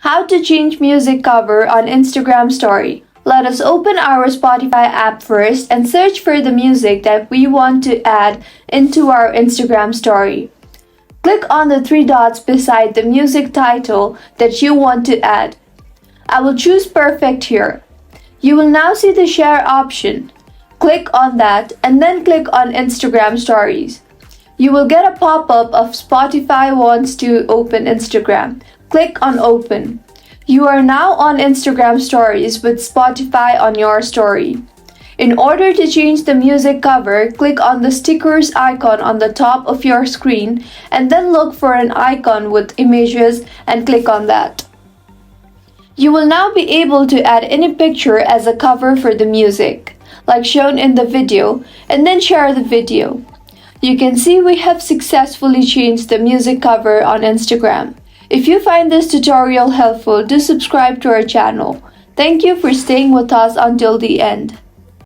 How to change music cover on Instagram story. Let us open our Spotify app first and search for the music that we want to add into our Instagram story. Click on the three dots beside the music title that you want to add. I will choose Perfect here. You will now see the share option. Click on that and then click on Instagram stories. You will get a pop-up of Spotify wants to open Instagram. Click on open. You are now on Instagram stories with Spotify on your story. In order to change the music cover, click on the stickers icon on the top of your screen and then look for an icon with images and click on that. You will now be able to add any picture as a cover for the music, like shown in the video, and then share the video. You can see we have successfully changed the music cover on Instagram. If you find this tutorial helpful, do subscribe to our channel. Thank you for staying with us until the end.